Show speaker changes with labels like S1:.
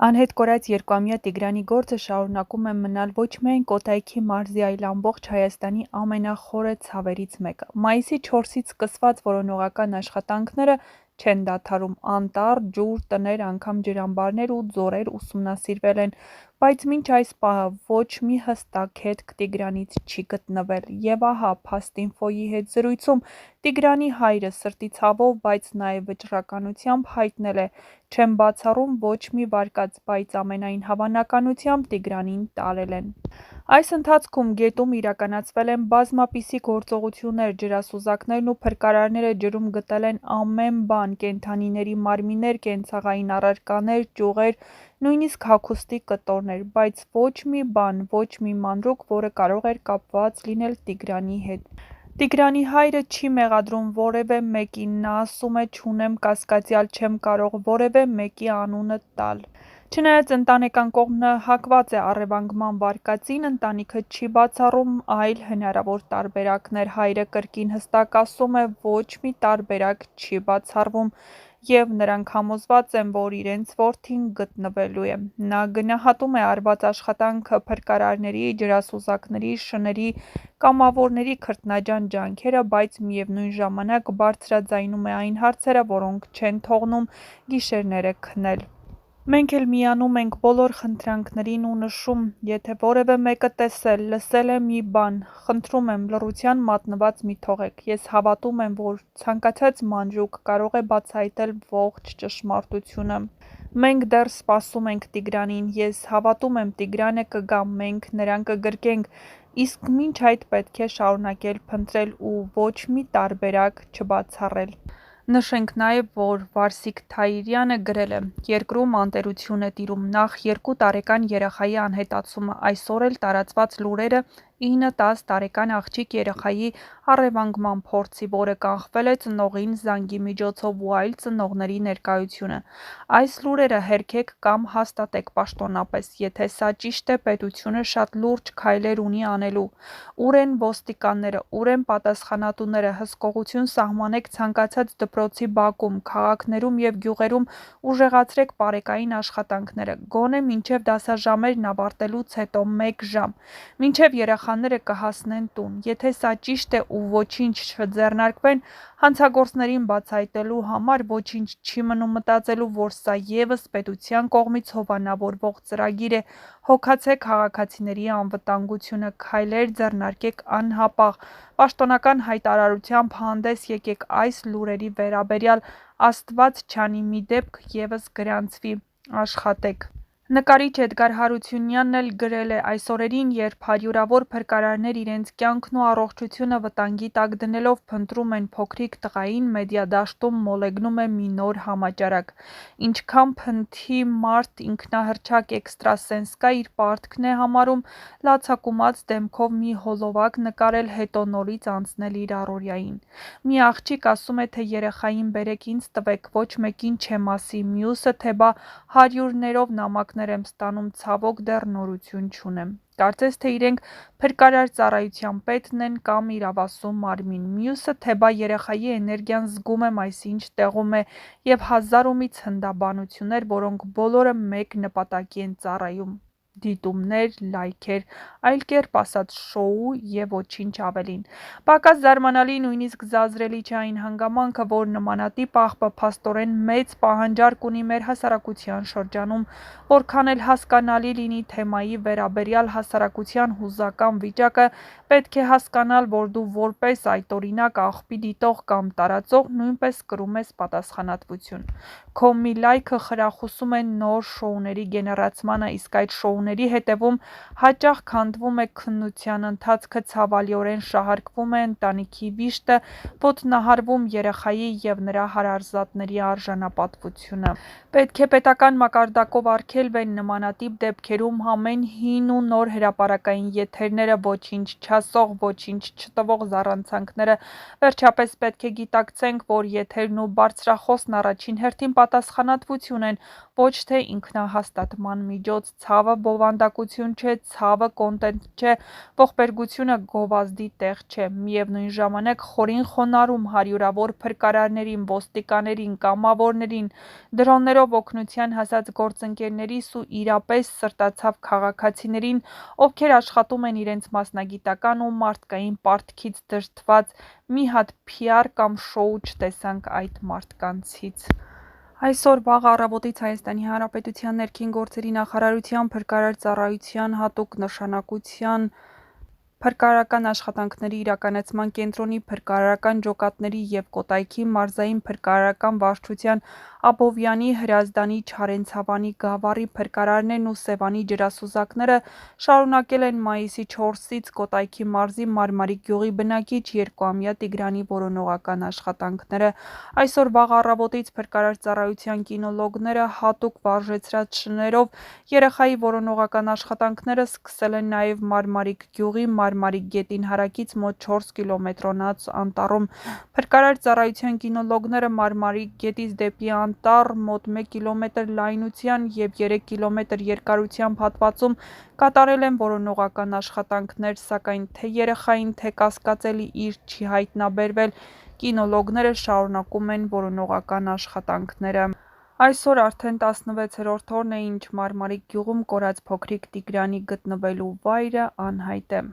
S1: Անհետ կորած երկուամյա Տիգրանի գործը շարունակում է մնալ ոչ միայն Կոտայքի մարզի, այլ ամբողջ Հայաստանի ամենախորը ցավերից մեկը։ Մայիսի 4-ից սկսված որոնողական աշխատանքները չեն դադարում, անտառ, ջուր, տներ, անգամ ջրամբարներ ու ձորեր ուսումնասիրվել են, բայց մինչ այս պահը ոչ մի հստակ հետք Տիգրանից չի գտնվել։ Եվ ահա Փաստինֆոյի հետ զրույցում Տիգրանի հայրը սրտի ցավով, բայց նաև վճռականությամբ հայտնել է. «Չեմ բացառում ոչ մի վարկած, բայց ամենայն հավանականությամբ Տիգրանին տարել են»։ Այս ընթացքում գետում իրականացվել են բազմապիսի գործողություններ, ջրասուզակներն ու փրկարարները ջրում գտել են ամեն բան՝ կենդանիների մարմիններ, կենցաղային առարկաներ, ճյուղեր, նույնիսկ հագուստի կտորներ, բայց ոչ մի բան, ոչ մի մանրուք, որը կարող էր կապված լինել Տիգրանի հետ։ Տիգրանի հայրը չի մեղադրում որևէ մեկին, նա ասում է՝ «Չունեմ կասկածյալ, չեմ կարող որևէ մեկի անունը տալ»։ Չնայած ընտանեկան կողմը հակված է առևանգման վարկածին, ընտանիքը չի բացառում այլ հնարավոր տարբերակներ։ Հայրը կրկին հստակ ասում է՝ ոչ մի տարբերակ չի բացառվում, և նրանք համոզված են, որ իրենց որդին գտնվելու է։ Նա գնահատում է արված աշխատանքը, փրկարարների, ջրասուզակների, շների, կամավորների քրտնաջան ջանքերը, բայց միևնույն ժամանակ բարձրաձայնում է այն հարցերը, որոնք չեն թողնում գիշերները քնել։ Մենք էլ միանում ենք բոլոր խնդրանքներին ու նշում՝ եթե որևէ մեկը տեսել, լսել է մի բան, խնդրում եմ, լռության մատնված մի թողեք։ Ես հավատում եմ, որ ցանկացած մանրուք կարող է բացահայտել ողջ ճշմարտությունը։ Մենք դեռ սպասում ենք Տիգրանին, ես հավատում եմ Տիգրանը կգա, մենք նրան կգրկենք, իսկ մինչ այդ պետք է շարունակել փնտրել ու ոչ մի տարբերակ չբացառել։ Նշենք նաև, որ Վարսիկ Թայիրյանը գրել է. «Երկրում անտերություն է տիրում, նախ 2 տարեկան երեխայի անհետացումը, այսօր էլ տարածված լուրերը 9-10 տարեկան աղջիկ երեխայի առևանգման փորձի, որը կանխվել է ծնողին զանգի միջոցով ու այլ ծնողների ներկայությունը։ Այս լուրերը հերքեք կամ հաստատեք պաշտոնապես, եթե սա ճիշտ է, պետությունը շատ լուրջ քայլեր ունի անելու։ Ուր են ոստիկանները, ուր են պատասխանատուները, հսկողություն սահմանեք ցանկացած դպրոցի բակում, քաղաքներում և գյուղերում, ուժեղացրեք պարեկային աշխատանքները, գոնե մինչև դասաժամերն ավարտելուց հետո 1 ժամ, մինչև երեխաները կհասնեն տուն։ Եթե սա ճիշտ է ու ոչինչ չձեռնարկվեն հանցագործներին բացահայտելու համար, ոչինչ չի մնում մտածելու, որ սա ևս պետության կողմից հովանավորվող ծրագիր է։ Հոգացեք քաղաքացիների անվտանգությունը, քայլեր ձեռնարկեք անհապաղ, պաշտոնական հայտարարությամբ հանդես եկեք այս լուրերի վերաբերյալ, Աստված չանի մի դեպք ևս գրանցվի, աշխատեք»։ Նկարիչ Էդգար Հարությունյանն էլ գրել է. «Այս օրերին, երբ հարյուրավոր փրկարարներ իրենց կյանքն ու առողջությունը վտանգի տակ դնելով փնտրում են փոքրիկ տղային, մեդիադաշտում մոլեգնում է մի նոր համաճարակ։ Ինչքան փնթի մարդ ինքնահռչակ էքստրասենս կա, իր պարտքն է համարում լացակումած դեմքով մի հոլովակ նկարել, հետո նորից անցնել իր առօրյային։ Մի աղջիկ ասում է, թե երեխային բերեք ինձ տվեք, ոչ մեկին չեմ ասի, մյուսը, թե բա հարյուրներով նամակներ եմ ստանում, ցավոք դեռ նորություն չունեմ։ Կարծես թե իրենք փրկարար ծառայության պետն են կամ իրավասու մարմին, մյուսը, թե բա երեխայի էներգիան զգում եմ այսինչ տեղում է, և 1000 ու մի ցնդաբանություններ, որոնք բոլորը մեկ նպատակի են ծառայում՝ դիտումներ, լայքեր, այլ կերպ ասած շոու և ոչինչ ավելին։ Պակաս զարմանալի, նույնիսկ զազրելի չէ այն հանգամանքը, որ նմանատիպ աղբը փաստորեն մեծ պահանջարկ ունի մեր հասարակության շրջանում, որքան էլ հասկանալի լինի թեմայի վերաբերյալ հասարակության հուզական վիճակը, պետք է հասկանալ, որ դու որպես այդօրինակ աղբի դիտող կամ տարածող նույնպես կրում ես պատասխանատվություն։ Քո մի լայքը խրախուսում է նոր շոուների գեներացմանը, իսկ այդ շոուների հետևում հաճախ քանդվում է քննության ընթացքը, ցավալիորեն շահարկվում է ընտանիքի վիշտը, ոտնահարվում երեխայի և նրա հարազատների արժանապատվությունը։ Պետք է պետական մակարդակով արգելվեն նմանատիպ դեպքերում ամեն հին ու նոր հրապարակային եթերները, ոչինչ չասող, ոչինչ չտվող զառանցանքները։ Վերջապես պետք է գիտակցենք, որ եթերն ու բարձրախոսն առաջին հերթին պատասխանատվություն են, ոչ թե ինքնահաստատման միջոց, ցավը բովանդակություն չէ, ցավը կոնտենտ չէ, ողբերգությունը գովազդի տեղ չէ։ Միևնույն ժամանակ խորին խոնարհում հարյուրավոր փրկարարներին, ոստիկաներին, կամավորներին, դրոններով օգնության հասած գործընկերներիս ու իրապես սրտացավ քաղաքացիներին, ովքեր աշխատում են իրենց մասնագիտական ու մարդկային պարտքից դրդված, մի հատ PR կամ շոու չտեսանք այդ մարդկանցից։ Այսօր վաղ առավոտից Հայաստանի Հանրապետության ներքին գործերի նախարարության փրկարար ծառայության հատուկ նշանակության փրկարարական աշխատանքների իրականացման կենտրոնի փրկարարական ջոկատների և Կոտայքի մարզային փրկարարական վարչության Աբովյանի, Հրազդանի, Չարենցավանի, Գավառի փրկարարներն ու Սևանի ջրասուզակները շարունակել են մայիսի 4-ից Կոտայքի մարզի Մարմարիկ գյուղի բնակիչ 2-ամյա Տիգրանի որոնողական աշխատանքները։ Այսօր վաղ առավոտից փրկարար ծառայության կինոլոգները հատուկ վարժեցրած շներով երեխայի որոնողական աշխատանքները սկսել են նաև Մարմարիկ գյուղի Մարմարիկ գետին հարակից մոտ 4 կիլոմետրոնաց անտառում։ Փրկարար ծառայության կինոլոգները Մարմարիկ գետից դեպի անտառ մոտ 1 կիլոմետր լայնության և 3 կիլոմետր երկարությամբ հատվածում կատարել են որոնողական աշխատանքներ, սակայն թե երեխային, թե կասկածելի իր չի հայտնաբերվել։ Կինոլոգները շարունակում են որոնողական աշխատանքները։ Այսօր արդեն 16-րդ օրն է, ինչ Մարմարիկ գյուղում կորած փոքրիկ Տիգրանի գտնվելու վայրը անհայտ է։